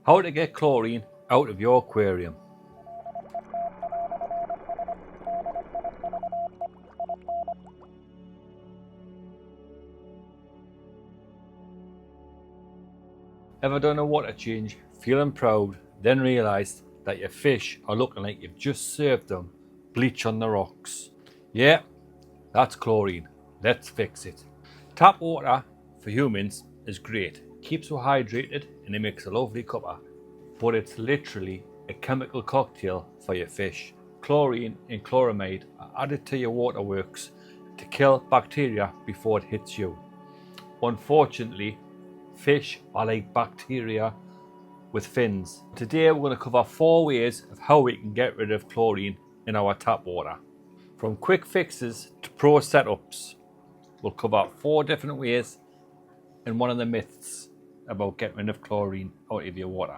How to get chlorine out of your aquarium. Ever done a water change, feeling proud, then realised that your fish are looking like you've just served them bleach on the rocks? Yeah, that's chlorine. Let's fix it. Tap water for humans is great. Keeps us hydrated and it makes a lovely cuppa. But it's literally a chemical cocktail for your fish. Chlorine and chloramine are added to your waterworks to kill bacteria before it hits you. Unfortunately, fish are like bacteria with fins. Today we're going to cover 4 ways of how we can get rid of chlorine in our tap water. From quick fixes to pro setups, we'll cover 4 different ways and one of the myths about getting rid of chlorine out of your water.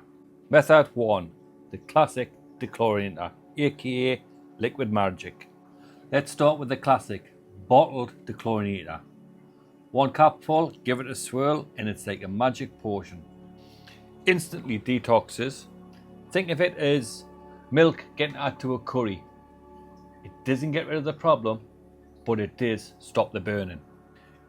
Method 1, the classic dechlorinator, aka liquid magic. Let's start with the classic bottled dechlorinator. 1 cupful, give it a swirl, and it's like a magic potion. Instantly detoxes. Think of it as milk getting added to a curry. It doesn't get rid of the problem, but it does stop the burning.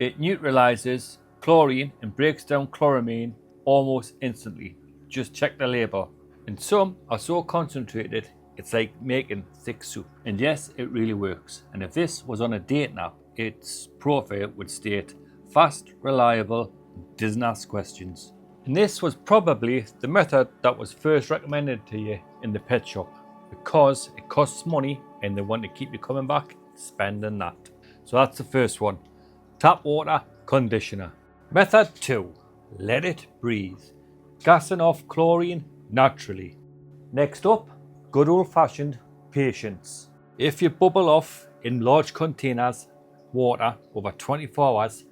It neutralizes chlorine and breaks down chloramine almost instantly. Just check the label. And some are so concentrated, it's like making thick soup. And yes, it really works. And if this was on a dating app, its profile would state fast, reliable, doesn't ask questions. And this was probably the method that was first recommended to you in the pet shop because it costs money and they want to keep you coming back spending that. So that's the first one. Tap water conditioner. Method 2, let it breathe. Gassing off chlorine naturally. Next up, good old-fashioned patience. If you bubble off in large containers water over 24 hours,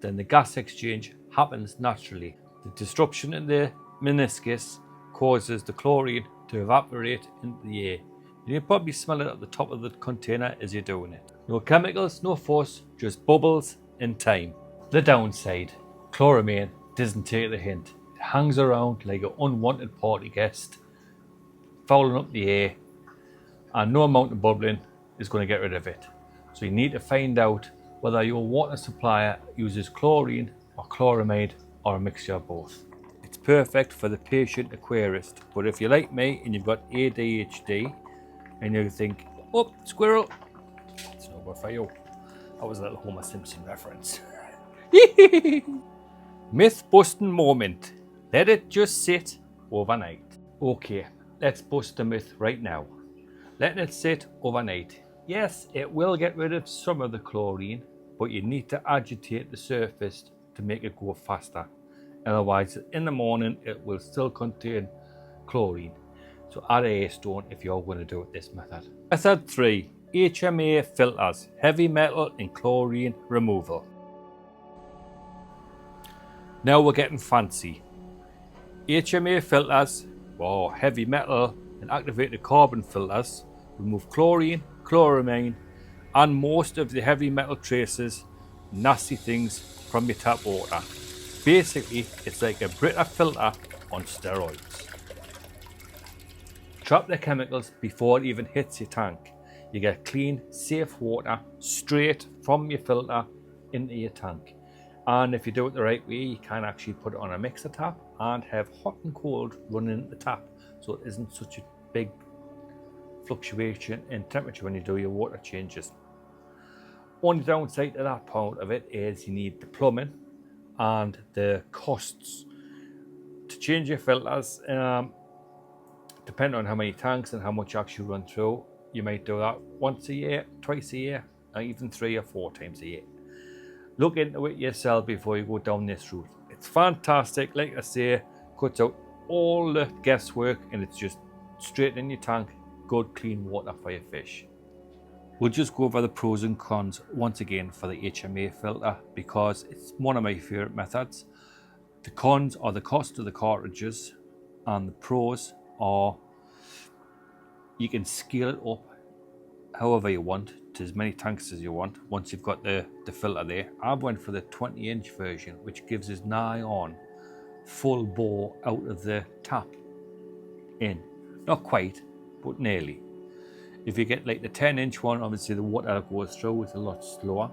then the gas exchange happens naturally. The disruption in the meniscus causes the chlorine to evaporate into the air. You'll probably smell it at the top of the container as you're doing it. No chemicals, no force, just bubbles in time. The downside, chloramine doesn't take the hint. It hangs around like an unwanted party guest, fouling up the air, and no amount of bubbling is going to get rid of it. So you need to find out whether your water supplier uses chlorine or chloramine or a mixture of both. It's perfect for the patient aquarist, but if you're like me and you've got ADHD and you think, oh, squirrel, it's not good for you. That was a little Homer Simpson reference. Myth busting moment. Let it just sit overnight. Okay, let's bust the myth right now. Letting it sit overnight. Yes, it will get rid of some of the chlorine, but you need to agitate the surface to make it go faster. Otherwise, in the morning, it will still contain chlorine. So add a stone if you're going to do it this method. Method 3, HMA filters, heavy metal and chlorine removal. Now we're getting fancy. HMA filters, or heavy metal and activated carbon filters, remove chlorine, chloramine, and most of the heavy metal traces, nasty things from your tap water. Basically, it's like a Brita filter on steroids. Trap the chemicals before it even hits your tank. You get clean, safe water straight from your filter into your tank. And if you do it the right way, you can actually put it on a mixer tap and have hot and cold running into the tap, so it isn't such a big fluctuation in temperature when you do your water changes. Only downside to that part of it is you need the plumbing and the costs to change your filters. Depending on how many tanks and how much you actually run through, you might do that once a year, twice a year, or even 3 or 4 times a year. Look into it yourself before you go down this route. It's fantastic, like I say, cuts out all the guesswork and it's just straight in your tank, good clean water for your fish. We'll just go over the pros and cons once again for the HMA filter because it's one of my favourite methods. The cons are the cost of the cartridges and the pros are you can scale it up however you want to as many tanks as you want once you've got the filter there. I went for the 20-inch version, which gives us nigh on full bore out of the tap in. Not quite, but nearly. If you get like the 10-inch one, obviously the water that goes through is a lot slower.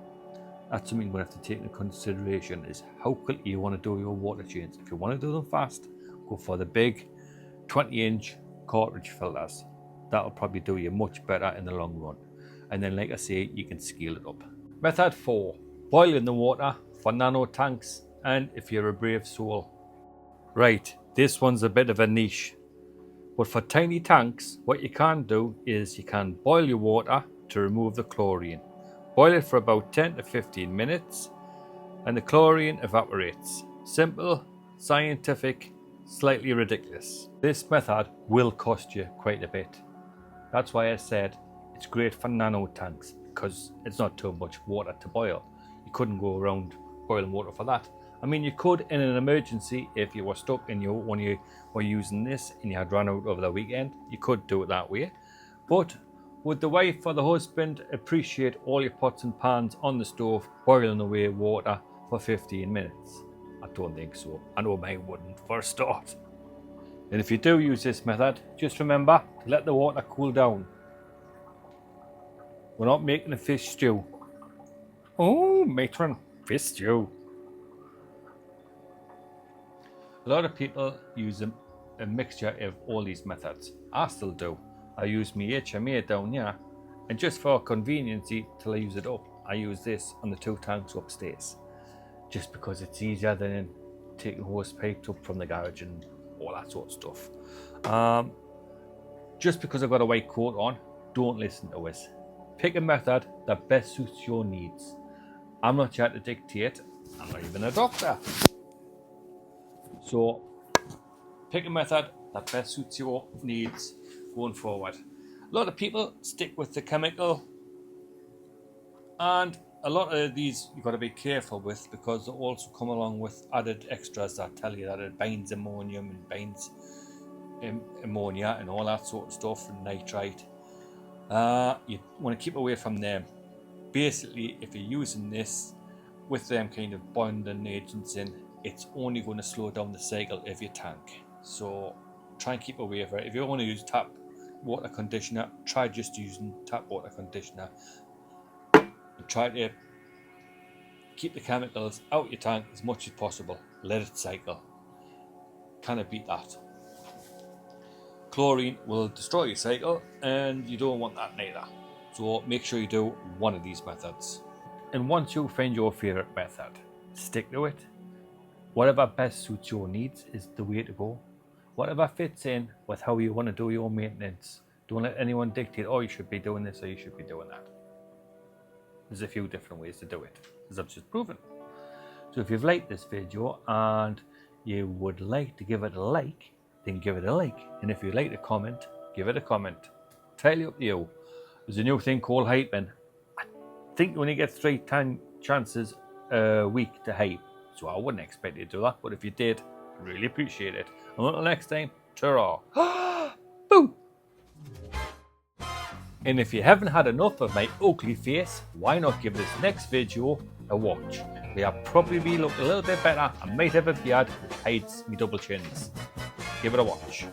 That's something we'll have to take into consideration, is how quickly you want to do your water changes. If you want to do them fast, go for the big 20-inch cartridge filters. That'll probably do you much better in the long run. And then, like I say, you can scale it up. Method 4, boiling the water for nano tanks, and if you're a brave soul. Right, this one's a bit of a niche. But for tiny tanks, what you can do is you can boil your water to remove the chlorine. Boil it for about 10 to 15 minutes and the chlorine evaporates. Simple, scientific, slightly ridiculous. This method will cost you quite a bit. That's why I said it's great for nano tanks, because it's not too much water to boil. You couldn't go around boiling water for that. I mean, you could in an emergency if you were stuck in when you were using this and you had run out over the weekend. You could do it that way. But would the wife or the husband appreciate all your pots and pans on the stove boiling away water for 15 minutes? I don't think so. I know mine wouldn't for a start. And if you do use this method, just remember to let the water cool down. We're not making a fish stew. Oh, matron, fish stew. A lot of people use a mixture of all these methods. I still do. I use my HMA down here, and just for conveniency till I use it up, I use this on the 2 tanks upstairs, just because it's easier than taking hose pipes up from the garage and all that sort of stuff. Just because I've got a white coat on, don't listen to us. Pick a method that best suits your needs. I'm not here to dictate. I'm not even a doctor. So pick a method that best suits your needs going forward. A lot of people stick with the chemical, and a lot of these you've got to be careful with, because they also come along with added extras that tell you that it binds ammonium and binds ammonia and all that sort of stuff, and nitrite. You want to keep away from them. Basically, if you're using this with them kind of bonding agents in, it's only going to slow down the cycle of your tank. So try and keep away from it. If you want to use tap water conditioner, try just using tap water conditioner. Try to keep the chemicals out your tank as much as possible. Let it cycle. Can't beat that. Chlorine will destroy your cycle, and you don't want that neither. So make sure you do one of these methods. And once you find your favorite method, stick to it. Whatever best suits your needs is the way to go. Whatever fits in with how you want to do your maintenance. Don't let anyone dictate, oh, you should be doing this or you should be doing that. There's a few different ways to do it, as I've just proven. So if you've liked this video and you would like to give it a like, then give it a like. And if you'd like to comment, give it a comment. Entirely up to you. There's a new thing called hyping. I think you only get 3 chances a week to hype. So I wouldn't expect you to do that, but if you did, I really appreciate it. And until next time, ta-ra. Boo! And if you haven't had enough of my ugly face, why not give this next video a watch? Where I'll probably look a little bit better. I might have a beard that hides me double chins. Give it a watch.